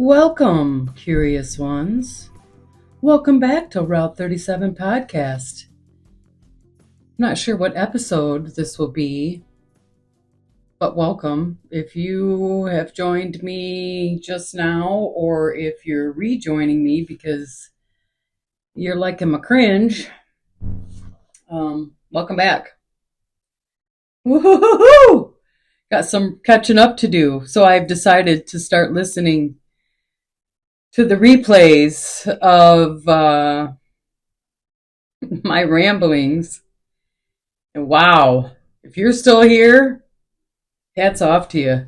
Welcome, curious ones. Welcome back to Route 37 Podcast. I'm not sure what episode this will be, but welcome. If you have joined me just now, or if you're rejoining me because you're liking my cringe, welcome back. Woo-hoo-hoo-hoo! Got some catching up to do, so I've decided to start listening to the replays of my ramblings. And wow, if you're still here, hats off to you.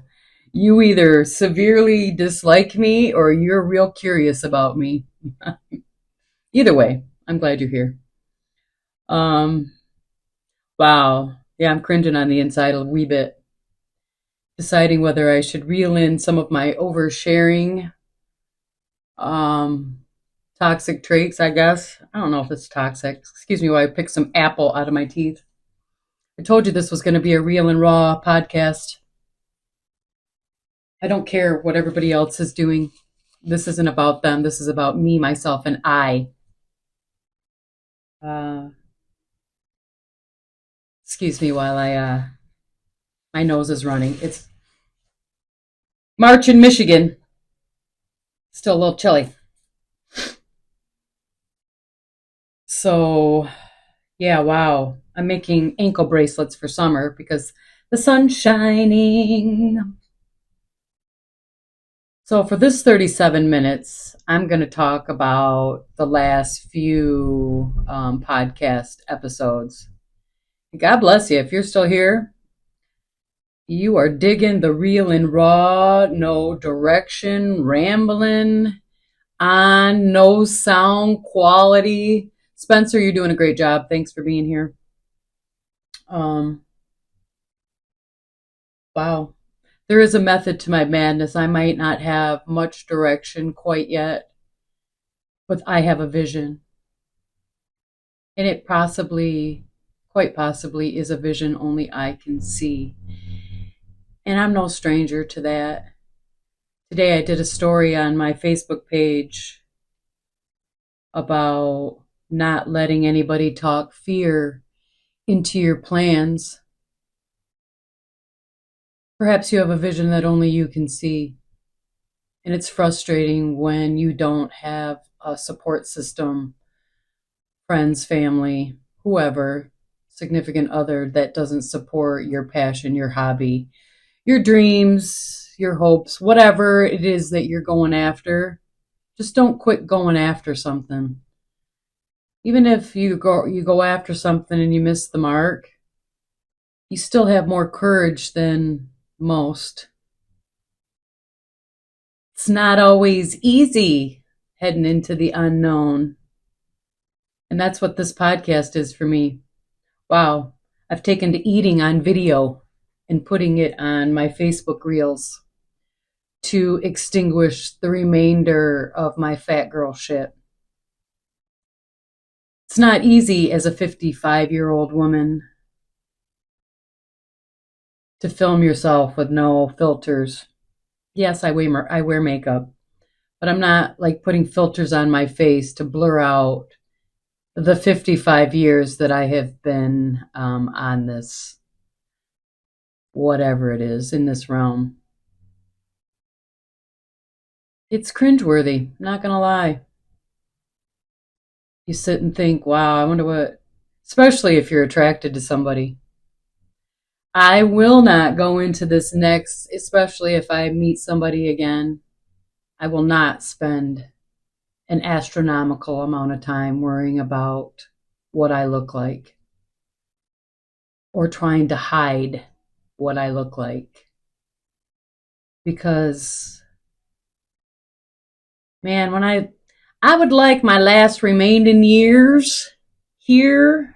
You either severely dislike me or you're real curious about me. Either way, I'm glad you're here. Wow. Yeah, I'm cringing on the inside a wee bit. Deciding whether I should reel in some of my oversharing toxic traits, I guess. I don't know if it's toxic. Excuse me while I pick some apple out of my teeth. I told you this was going to be a real and raw podcast. I don't care what everybody else is doing. This isn't about them. This is about me, myself, and I. Excuse me while my nose is running. It's March in Michigan. Still a little chilly. So, yeah, wow. I'm making ankle bracelets for summer because the sun's shining. So for this 37 minutes, I'm going to talk about the last few podcast episodes. God bless you. If you're still here, you are digging the real and raw, no direction, rambling on, no sound quality. Spencer, you're doing a great job. Thanks for being here. Wow. There is a method to my madness. I might not have much direction quite yet, but I have a vision. And it quite possibly, is a vision only I can see. And I'm no stranger to that. Today I did a story on my Facebook page about not letting anybody talk fear into your plans. Perhaps you have a vision that only you can see. And it's frustrating when you don't have a support system, friends, family, whoever, significant other that doesn't support your passion, your hobby, your dreams, your hopes, whatever it is that you're going after. Just don't quit going after something. Even if you go after something and you miss the mark, you still have more courage than most. It's not always easy heading into the unknown. And that's what this podcast is for me. Wow, I've taken to eating on video and putting it on my Facebook reels to extinguish the remainder of my fat girl shit. It's not easy as a 55-year-old woman to film yourself with no filters. Yes, I wear makeup, but I'm not like putting filters on my face to blur out the 55 years that I have been on this, whatever it is, in this realm. It's cringeworthy, not gonna lie. You sit and think, wow, I wonder what, especially if you're attracted to somebody. I will not go into this next, especially if I meet somebody again. I will not spend an astronomical amount of time worrying about what I look like or trying to hide what I look like. Because, man, when I would like my last remaining years here,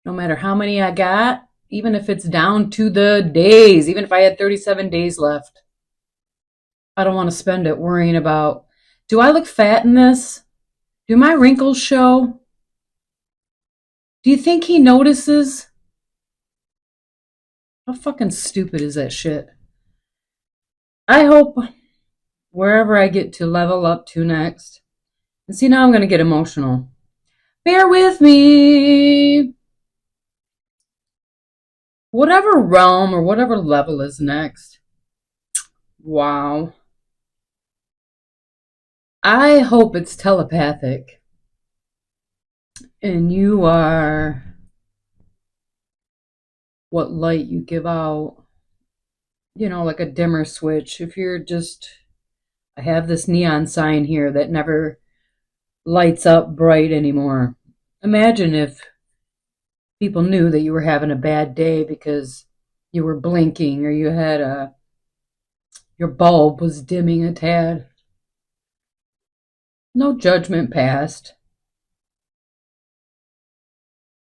no matter how many I got, even if it's down to the days, even if I had 37 days left, I don't want to spend it worrying about, do I look fat in this? Do my wrinkles show? Do you think he notices? How fucking stupid is that shit? I hope wherever I get to level up to next. And see, now I'm going to get emotional. Bear with me. Whatever realm or whatever level is next. Wow. I hope it's telepathic. And you are what light you give out. You know, like a dimmer switch. If you're just, I have this neon sign here that never lights up bright anymore. Imagine if people knew that you were having a bad day because you were blinking or you had your bulb was dimming a tad. No judgment passed.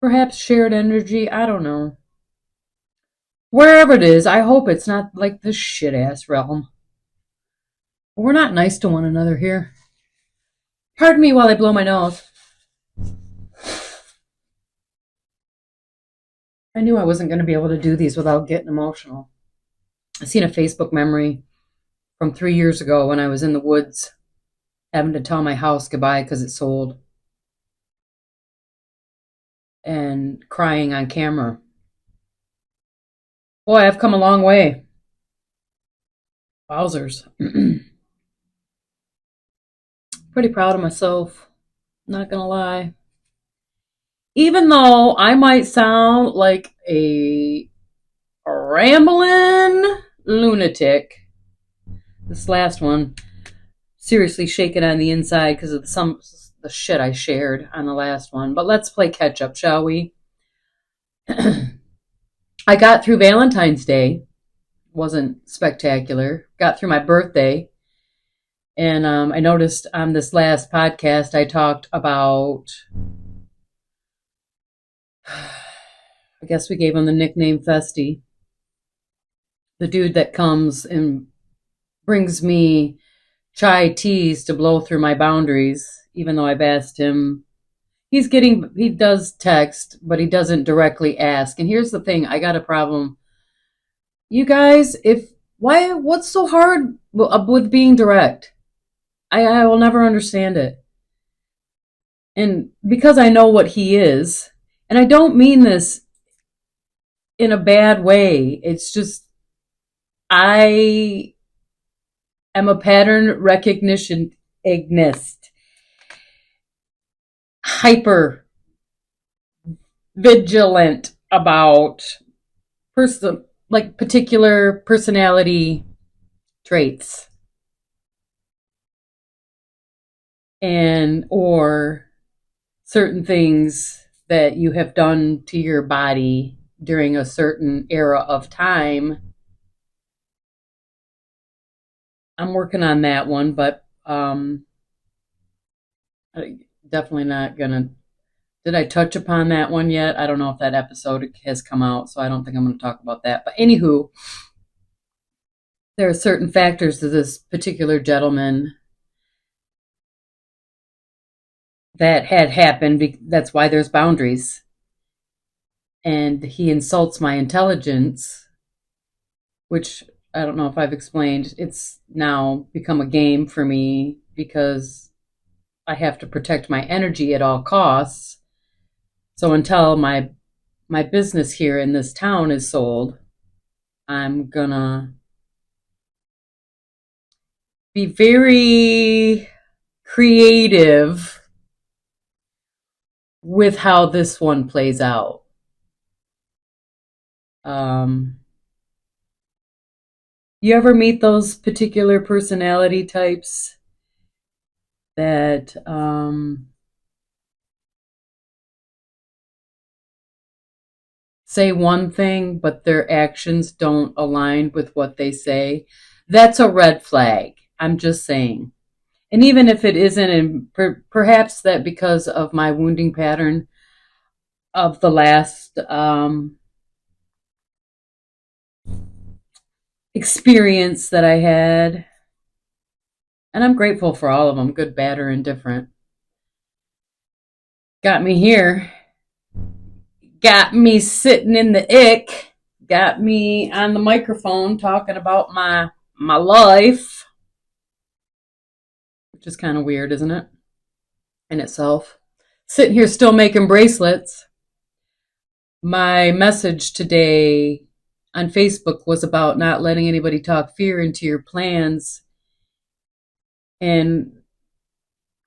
Perhaps shared energy, I don't know. Wherever it is, I hope it's not like this shit ass realm. We're not nice to one another here. Pardon me while I blow my nose. I knew I wasn't going to be able to do these without getting emotional. I seen a Facebook memory from 3 years ago when I was in the woods having to tell my house goodbye because it sold and crying on camera. Boy, I've come a long way. Wowzers. Pretty proud of myself. Not gonna lie. Even though I might sound like a rambling lunatic, this last one, seriously shaking on the inside because of the shit I shared on the last one. But let's play catch up, shall we? I got through Valentine's Day. Wasn't spectacular. Got through my birthday. And I noticed on this last podcast I talked about, I guess we gave him the nickname Festy. The dude that comes and brings me chai teas to blow through my boundaries, even though I've asked him. He does text, but he doesn't directly ask. And here's the thing, I got a problem. You guys, what's so hard with being direct? I will never understand it. And because I know what he is, and I don't mean this in a bad way, it's just, I am a pattern recognition agnist, hyper vigilant about particular personality traits and or certain things that you have done to your body during a certain era of time. I'm working on that one, but definitely not gonna. Did I touch upon that one yet? I don't know if that episode has come out, so I don't think I'm going to talk about that. But anywho, there are certain factors to this particular gentleman that had happened. That's why there's boundaries. And he insults my intelligence, which I don't know if I've explained. It's now become a game for me because I have to protect my energy at all costs. So until my business here in this town is sold, I'm gonna be very creative with how this one plays out. You ever meet those particular personality types that say one thing, but their actions don't align with what they say? That's a red flag. I'm just saying. And even if it isn't, and perhaps that because of my wounding pattern of the last experience that I had, and I'm grateful for all of them, good, bad, or indifferent. Got me here. Got me sitting in the ick. Got me on the microphone talking about my life. which is kind of weird, isn't it? In itself. Sitting here still making bracelets. My message today on Facebook was about not letting anybody talk fear into your plans, and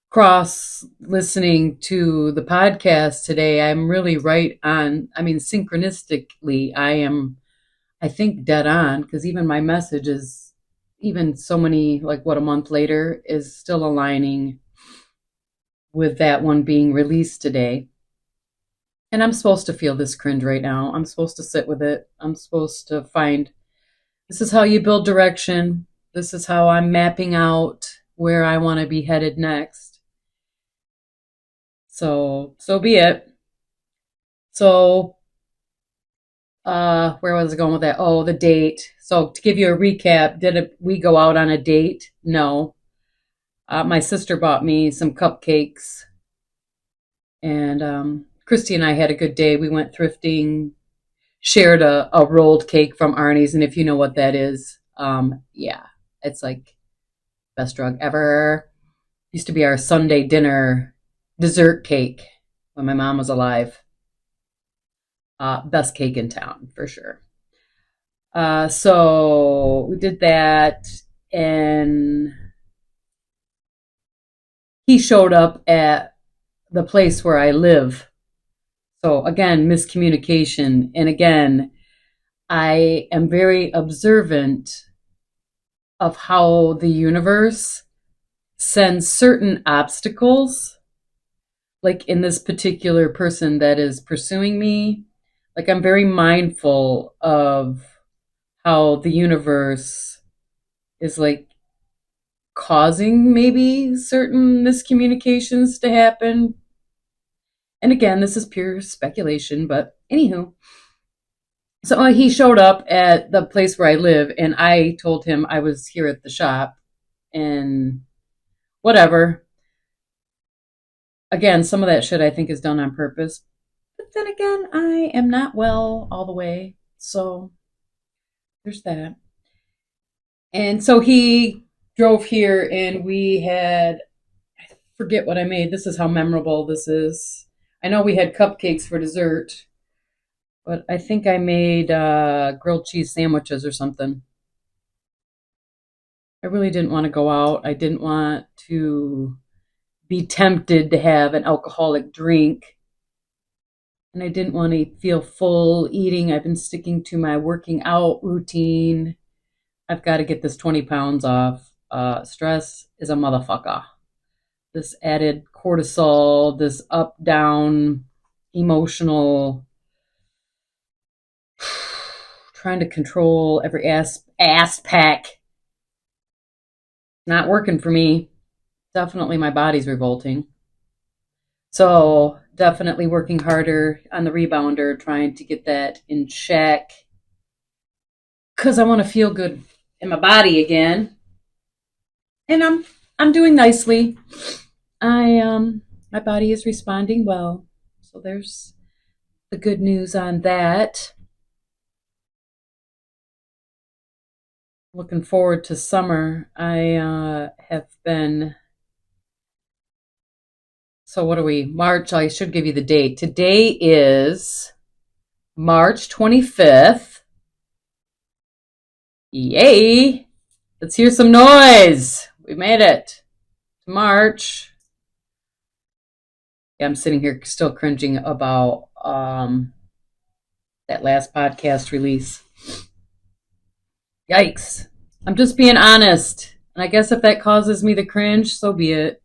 cross listening to the podcast today, I'm really right on. I mean, synchronistically, I think, dead on, because even my message is, even so many, like what, a month later, is still aligning with that one being released today. And I'm supposed to feel this cringe right now. I'm supposed to sit with it. I'm supposed to find, this is how you build direction. This is how I'm mapping out where I want to be headed next. So be it. So, where was I going with that? Oh, the date. So to give you a recap, we go out on a date? No. My sister bought me some cupcakes, and Christy and I had a good day. We went thrifting, shared a rolled cake from Arnie's, and if you know what that is, yeah, it's like best drug ever. Used to be our Sunday dinner dessert cake when my mom was alive. Best cake in town for sure. So we did that, and he showed up at the place where I live. So again, miscommunication. And again, I am very observant of how the universe sends certain obstacles, like in this particular person that is pursuing me. Like, I'm very mindful of how the universe is like causing maybe certain miscommunications to happen. And again, this is pure speculation, but anywho. So he showed up at the place where I live, and I told him I was here at the shop, and whatever. Again, some of that shit I think is done on purpose. But then again, I am not well all the way. So there's that. And so he drove here, and we had, I forget what I made. This is how memorable this is. I know we had cupcakes for dessert, but I think I made grilled cheese sandwiches or something. I really didn't want to go out. I didn't want to be tempted to have an alcoholic drink. And I didn't want to feel full eating. I've been sticking to my working out routine. I've got to get this 20 pounds off. Stress is a motherfucker. This added cortisol, this up, down, emotional, trying to control every ass pack. Not working for me. Definitely my body's revolting. So definitely working harder on the rebounder, trying to get that in check. Because I want to feel good in my body again. And I'm doing nicely. My body is responding well. So there's the good news on that. Looking forward to summer. I have been. So what are we? March. I should give you the date. Today is March 25th. Yay! Let's hear some noise. We made it to March. Yeah, I'm sitting here still cringing about that last podcast release. Yikes. I'm just being honest. And I guess if that causes me to cringe, so be it.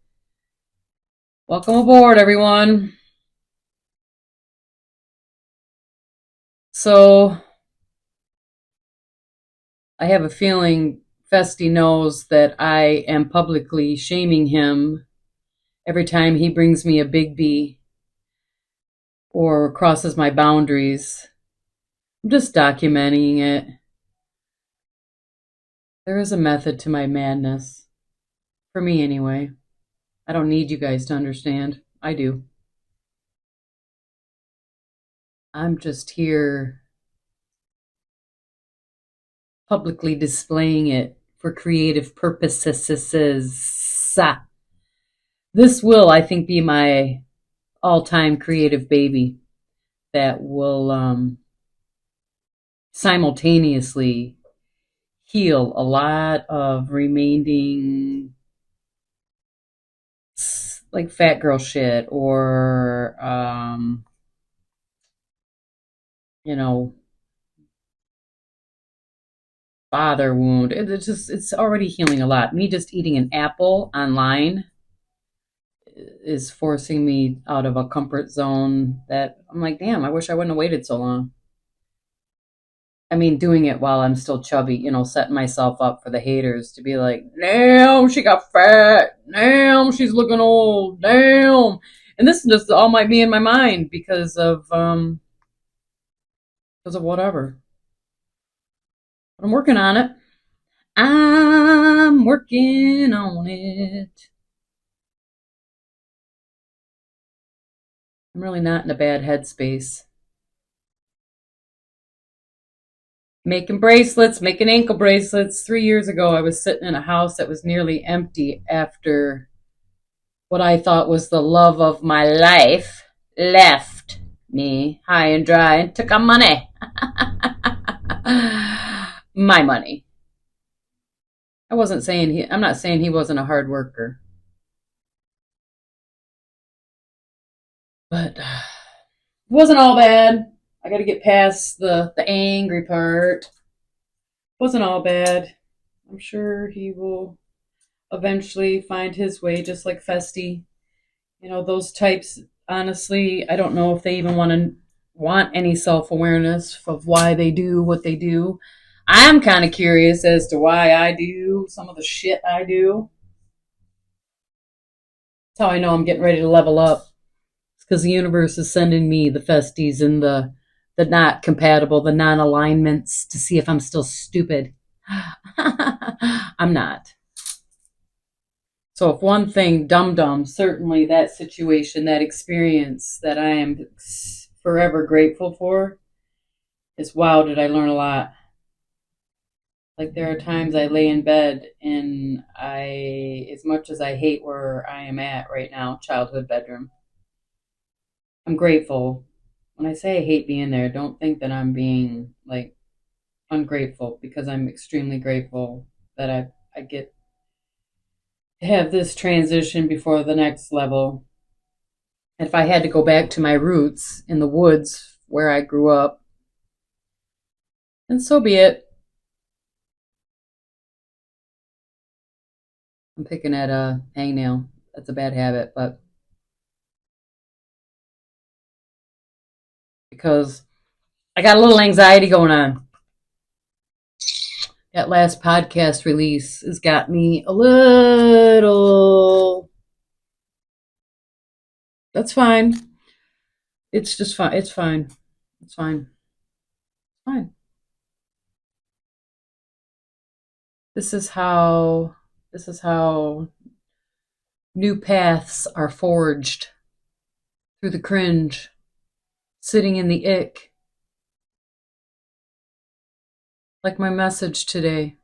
Welcome aboard, everyone. So, I have a feeling Festi knows that I am publicly shaming him every time he brings me a Big B or crosses my boundaries. I'm just documenting it. There is a method to my madness. For me, anyway. I don't need you guys to understand. I do. I'm just here publicly displaying it for creative purposes. This will, I think, be my all-time creative baby that will simultaneously heal a lot of remaining like fat girl shit or you know, father wound. It's already healing a lot. Me just eating an apple online is forcing me out of a comfort zone that I'm like, damn, I wish I wouldn't have waited so long. I mean, doing it while I'm still chubby, setting myself up for the haters to be like, damn, she got fat. Damn, she's looking old. Damn. And this is just all might be in my mind because of whatever. But I'm working on it. I'm working on it. I'm really not in a bad headspace. Making bracelets, making ankle bracelets. 3 years ago, I was sitting in a house that was nearly empty after what I thought was the love of my life left me high and dry and took our money. My money. I'm not saying he wasn't a hard worker, but it wasn't all bad. I got to get past the angry part. It wasn't all bad. I'm sure he will eventually find his way, just like Festy. Those types, honestly, I don't know if they even want any self-awareness of why they do what they do. I'm kind of curious as to why I do some of the shit I do. That's how I know I'm getting ready to level up. It's because the universe is sending me the Festies and the not compatible, the non-alignments to see if I'm still stupid. I'm not. So if one thing, dum-dum, certainly that situation, that experience that I am forever grateful for is, wow, did I learn a lot. Like there are times I lay in bed and as much as I hate where I am at right now, childhood bedroom, I'm grateful. When I say I hate being there, don't think that I'm being like ungrateful, because I'm extremely grateful that I get to have this transition before the next level. And if I had to go back to my roots in the woods where I grew up, then so be it. I'm picking at a hangnail. That's a bad habit, but because I got a little anxiety going on. That last podcast release has got me a little. That's fine. It's just fine. It's fine. It's fine. It's fine. This is how. This is how new paths are forged through the cringe, sitting in the ick. Like my message today.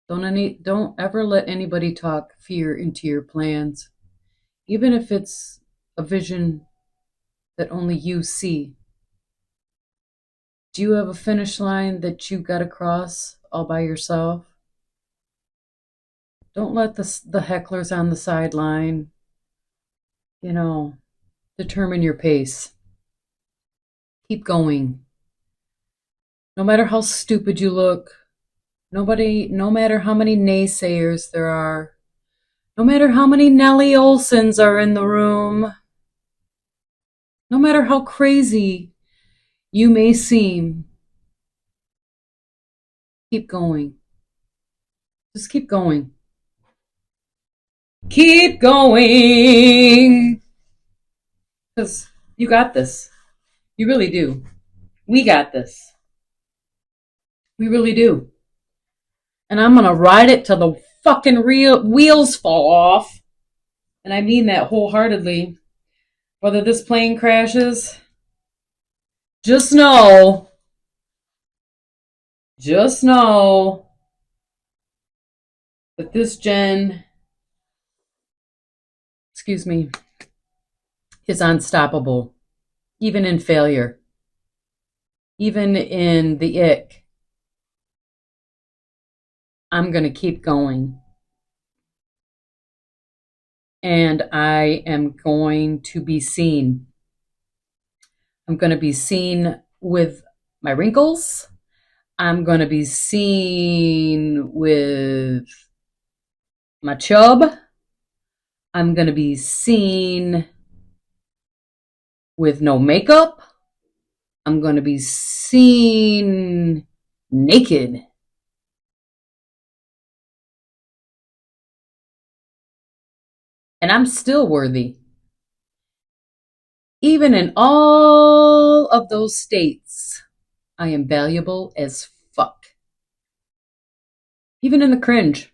Don't ever let anybody talk fear into your plans, even if it's a vision that only you see. Do you have a finish line that you got to cross all by yourself? Don't let the hecklers on the sideline, you know, determine your pace. Keep going. No matter how stupid you look, no matter how many naysayers there are, no matter how many Nellie Olsons are in the room, no matter how crazy you may seem, keep going. Just keep going. Keep going. Because you got this. You really do. We got this. We really do. And I'm going to ride it till the fucking wheels fall off. And I mean that wholeheartedly. Whether this plane crashes, just know that this Jen excuse me, is unstoppable, even in failure, even in the ick. I'm going to keep going. And I am going to be seen. I'm going to be seen with my wrinkles. I'm going to be seen with my chub. I'm going to be seen with no makeup. I'm going to be seen naked. And I'm still worthy. Even in all of those states, I am valuable as fuck. Even in the cringe.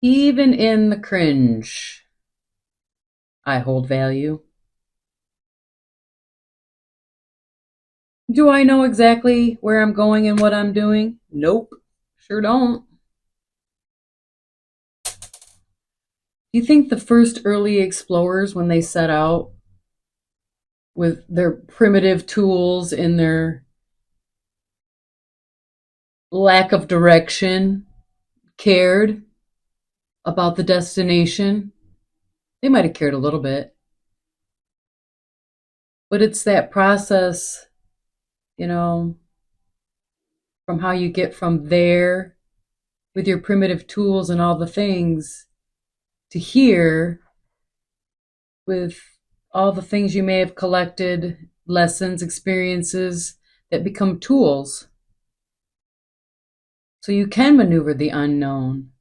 Even in the cringe, I hold value. Do I know exactly where I'm going and what I'm doing? Nope, sure don't. Do you think the first early explorers, when they set out with their primitive tools and their lack of direction, cared about the destination? They might have cared a little bit. But it's that process, you know, from how you get from there with your primitive tools and all the things to here with all the things you may have collected, lessons, experiences that become tools. So you can maneuver the unknown,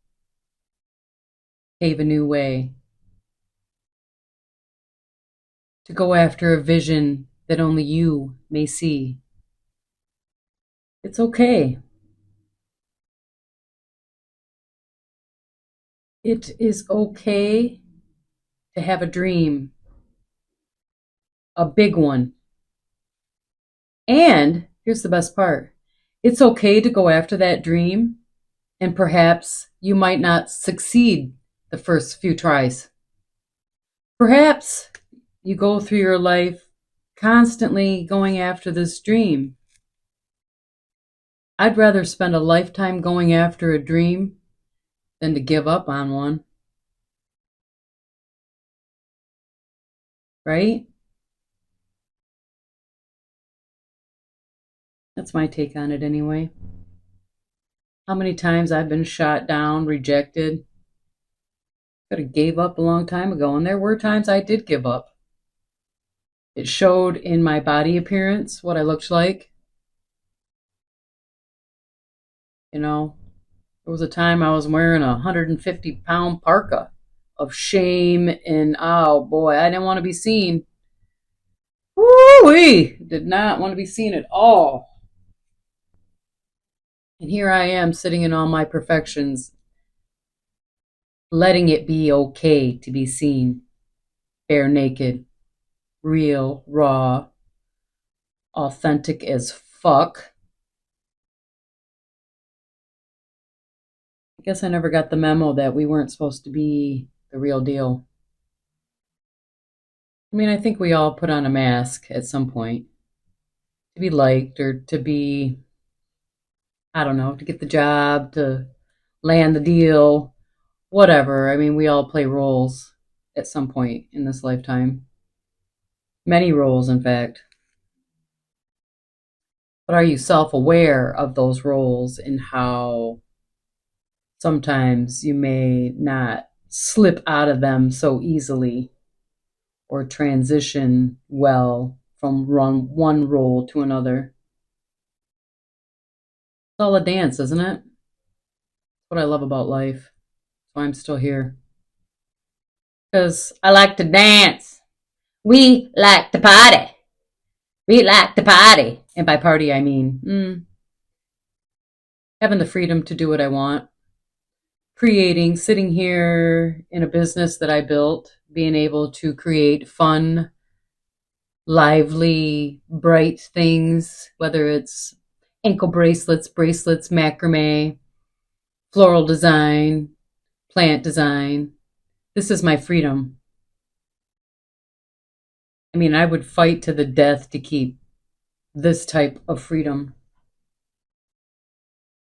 pave a new way, to go after a vision that only you may see. It's okay. It is okay to have a dream, a big one. And here's the best part, it's okay to go after that dream, and perhaps you might not succeed the first few tries. Perhaps you go through your life constantly going after this dream. I'd rather spend a lifetime going after a dream than to give up on one. Right? That's my take on it anyway. How many times I've been shot down, rejected. Could have gave up a long time ago, and there were times I did give up. It showed in my body appearance, what I looked like. You know, there was a time I was wearing a 150-pound parka of shame, and oh boy, I didn't want to be seen. Woo-wee! Did not want to be seen at all. And here I am sitting in all my perfections, letting it be okay to be seen, bare naked, real, raw, authentic as fuck. I guess I never got the memo that we weren't supposed to be the real deal. I mean, I think we all put on a mask at some point to be liked or to be, I don't know, to get the job, to land the deal, whatever. I mean, we all play roles at some point in this lifetime. Many roles, in fact. But are you self aware of those roles and how sometimes you may not slip out of them so easily or transition well from one role to another? It's all a dance, isn't it? That's what I love about life. That's why I'm still here. Because I like to dance. We like to party. We like to party. And by party, I mean having the freedom to do what I want. Creating, sitting here in a business that I built, being able to create fun, lively, bright things, whether it's ankle bracelets, macrame, floral design, plant design. This is my freedom. I mean, I would fight to the death to keep this type of freedom,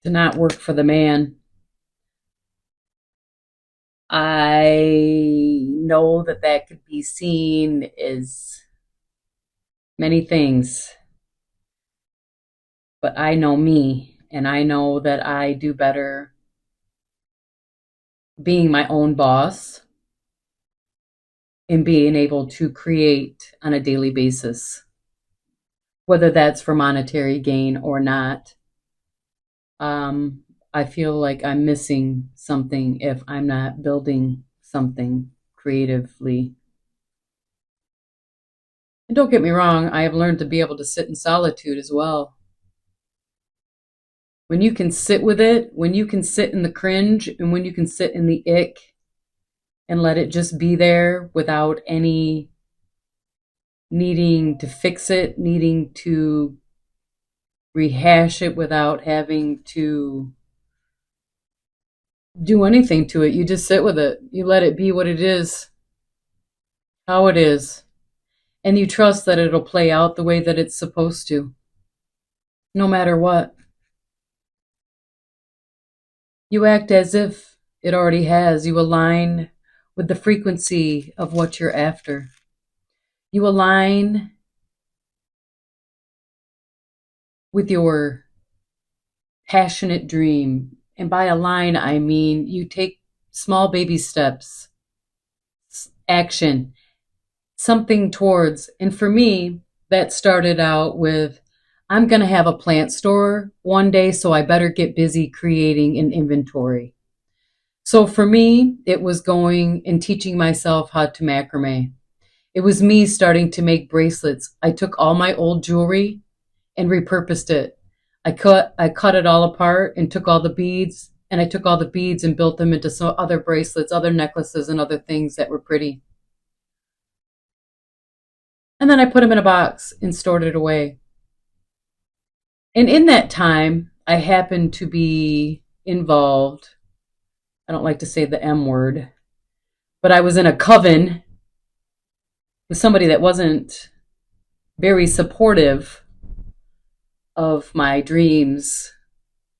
to not work for the man. I know that that could be seen as many things, but I know me, and I know that I do better being my own boss and being able to create on a daily basis, whether that's for monetary gain or not. Um, I feel like I'm missing something if I'm not building something creatively. And don't get me wrong, I have learned to be able to sit in solitude as well. When you can sit with it, when you can sit in the cringe, and when you can sit in the ick and let it just be there without any needing to fix it, needing to rehash it, without having to do anything to it. You just sit with it. You let it be what it is, how it is, and you trust that it'll play out the way that it's supposed to, no matter what. You act as if it already has. You align with the frequency of what you're after. You align with your passionate dream. And by align, I mean you take small baby steps, action, something towards. And for me, that started out with I'm going to have a plant store one day, so I better get busy creating an inventory. So for me, it was going and teaching myself how to macrame. It was me starting to make bracelets. I took all my old jewelry and repurposed it. I cut it all apart and took all the beads, and I took all the beads and built them into some other bracelets, other necklaces, and other things that were pretty. And then I put them in a box and stored it away. And in that time, I happened to be involved. I don't like to say the M word, but I was in a coven with somebody that wasn't very supportive of my dreams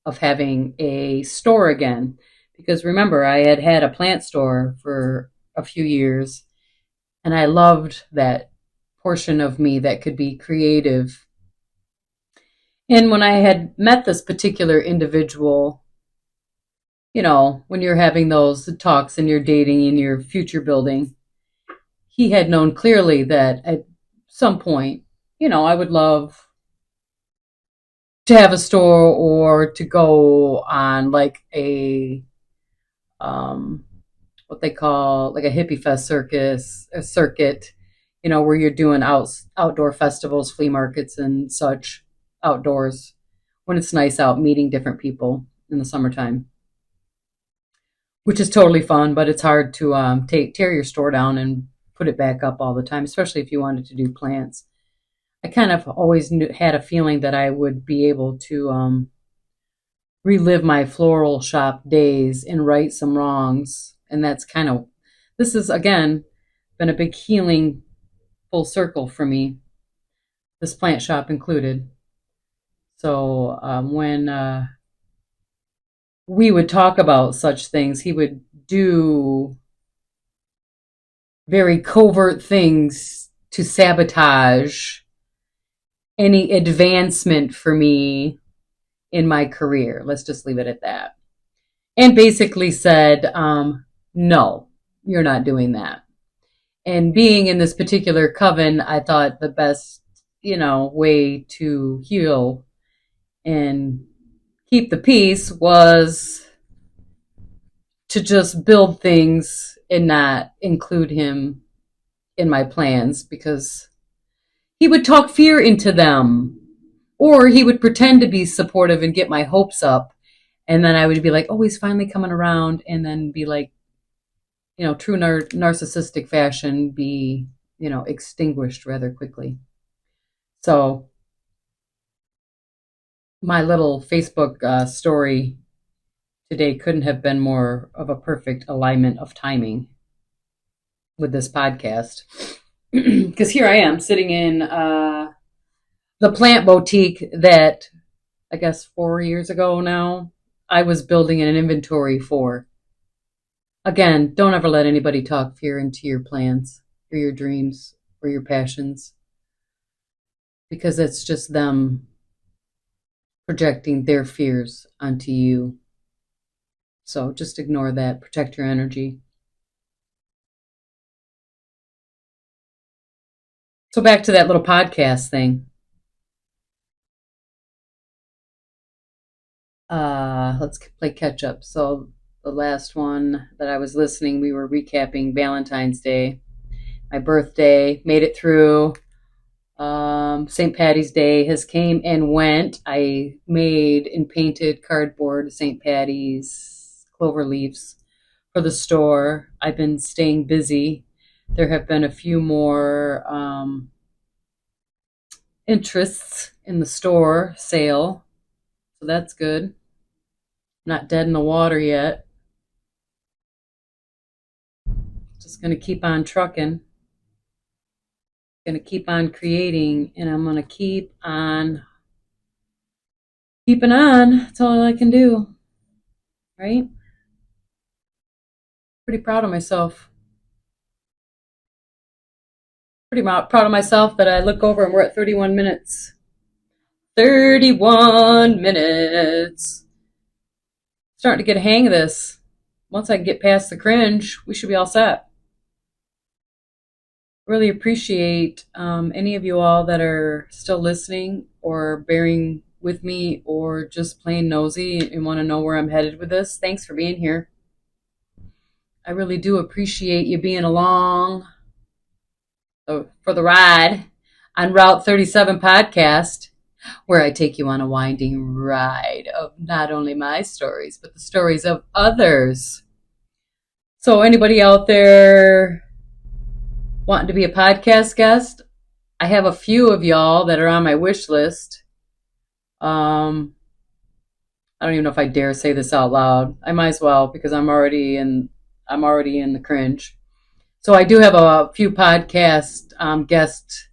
of having a store again. Because remember, I had had a plant store for a few years, and I loved that portion of me that could be creative. And when I had met this particular individual, when you're having those talks and you're dating and you're future building, he had known clearly that at some point, I would love to have a store or to go on like a what they call like a hippie fest a circuit, where you're doing outdoor festivals, flea markets, and such outdoors when it's nice out, meeting different people in the summertime, which is totally fun. But it's hard to tear your store down and put it back up all the time, especially if you wanted to do plants. I kind of always had a feeling that I would be able to relive my floral shop days and right some wrongs. And that's kind of, this is again been a big healing full circle for me, this plant shop included. So when we would talk about such things, he would do very covert things to sabotage any advancement for me in my career. Let's just leave it at that. And basically said, no, you're not doing that. And being in this particular coven, I thought the best, way to heal and keep the peace was to just build things and not include him in my plans, because he would talk fear into them, or he would pretend to be supportive and get my hopes up. And then I would be like, oh, he's finally coming around. And then be like, true narcissistic fashion, be, extinguished rather quickly. So my little Facebook story today couldn't have been more of a perfect alignment of timing with this podcast. Because here I am sitting in the plant boutique that I guess 4 years ago now I was building an inventory for. Again, don't ever let anybody talk fear into your plans or your dreams or your passions, because it's just them projecting their fears onto you. So just ignore that. Protect your energy. So back to that little podcast thing. Let's play catch up. So the last one that I was listening, we were recapping Valentine's Day, my birthday, made it through. St. Patty's Day has came and went. I made and painted cardboard St. Patty's clover leaves for the store. I've been staying busy. There have been a few more interests in the store sale, so that's good. Not dead in the water yet. Just going to keep on trucking. Going to keep on creating, and I'm going to keep on keeping on. That's all I can do, right? Pretty proud of myself. Pretty proud of myself that I look over and we're at 31 minutes. 31 minutes. Starting to get a hang of this. Once I get past the cringe, we should be all set. Really appreciate any of you all that are still listening or bearing with me or just plain nosy and want to know where I'm headed with this. Thanks for being here. I really do appreciate you being along for the ride on Route 37 podcast, where I take you on a winding ride of not only my stories, but the stories of others. So anybody out there wanting to be a podcast guest, I have a few of y'all that are on my wish list. I don't even know if I dare say this out loud. I might as well, because I'm already in the cringe. So I do have a few podcast guest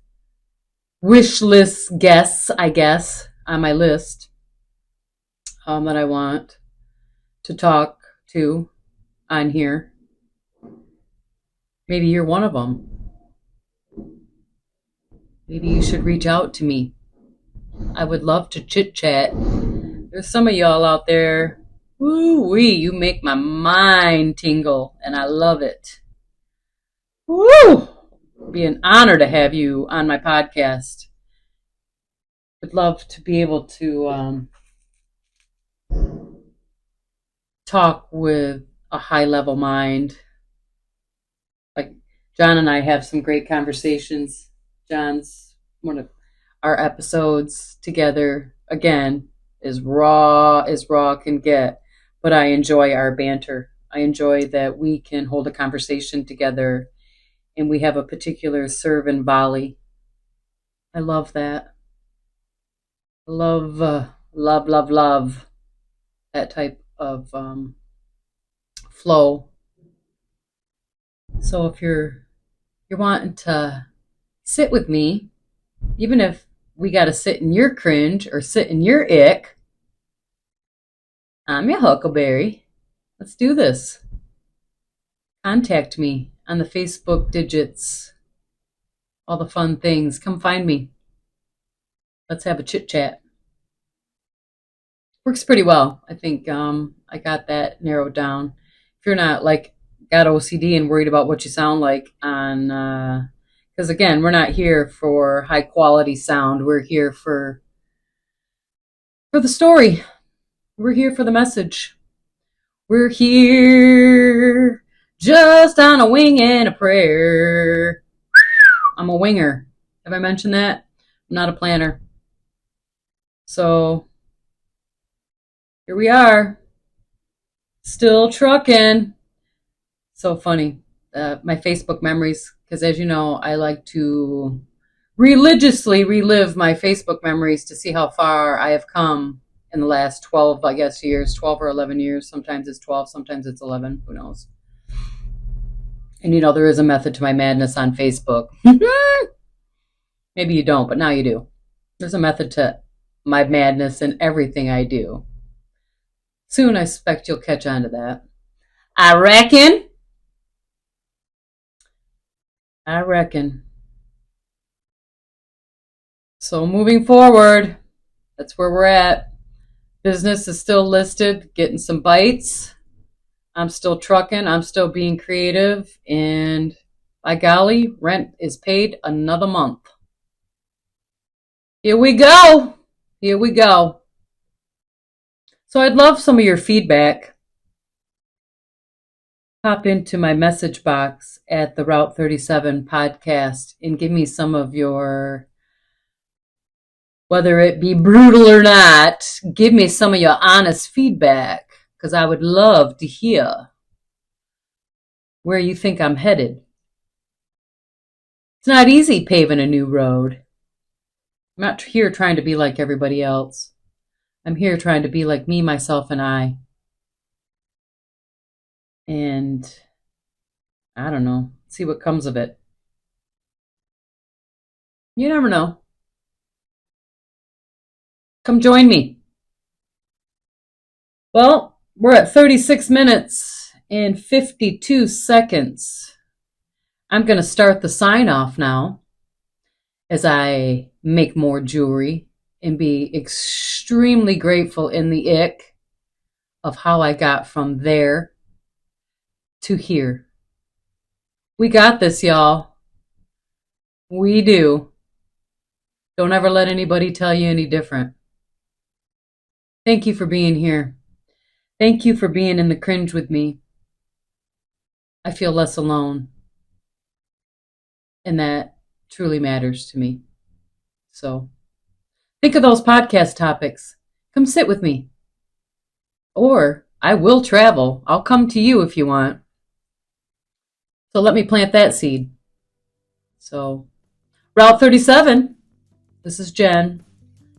wish list guests, I guess, on my list that I want to talk to on here. Maybe you're one of them. Maybe you should reach out to me. I would love to chit chat. There's some of y'all out there. Woo-wee, you make my mind tingle, and I love it. Woo! It'd be an honor to have you on my podcast. Would love to be able to talk with a high-level mind. Like John and I have some great conversations. John's one of our episodes together, again, is raw as raw can get, but I enjoy our banter. I enjoy that we can hold a conversation together and we have a particular serve and volley. I love that. Love that type of flow. So if you're wanting to sit with me, even if we got to sit in your cringe or sit in your ick, I'm your huckleberry. Let's do this. Contact me on the Facebook digits, all the fun things. Come find me. Let's have a chit chat. Works pretty well. I think I got that narrowed down. If you're not got OCD and worried about what you sound like on, because again, we're not here for high quality sound. We're here for the story. We're here for the message. We're here just on a wing and a prayer. I'm a winger. Have I mentioned that? I'm not a planner. So here we are. Still trucking. So funny. My Facebook memories, because as you know, I like to religiously relive my Facebook memories to see how far I have come in the last 12, I guess, years, 12 or 11 years. Sometimes it's 12, sometimes it's 11. Who knows? And there is a method to my madness on Facebook. Maybe you don't, but now you do. There's a method to my madness in everything I do. Soon, I suspect you'll catch on to that. I reckon. So moving forward, that's where we're at. Business is still listed, getting some bites. I'm still trucking. I'm still being creative. And by golly, rent is paid another month. Here we go. So I'd love some of your feedback. Pop into my message box at the Route 37 podcast and give me some of your, whether it be brutal or not, give me some of your honest feedback, because I would love to hear where you think I'm headed. It's not easy paving a new road. I'm not here trying to be like everybody else. I'm here trying to be like me, myself, and I. And I don't know, see what comes of it. You never know. Come join me. Well, we're at 36 minutes and 52 seconds. I'm going to start the sign off now as I make more jewelry and be extremely grateful in the ick of how I got from there to here. We got this, y'all. We do. Don't ever let anybody tell you any different. Thank you for being here. Thank you for being in the cringe with me. I feel less alone. And that truly matters to me. So think of those podcast topics. Come sit with me. Or I will travel. I'll come to you if you want. So let me plant that seed. So, Route 37, this is Jen,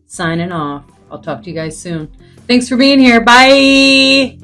signing off. I'll talk to you guys soon. Thanks for being here. Bye.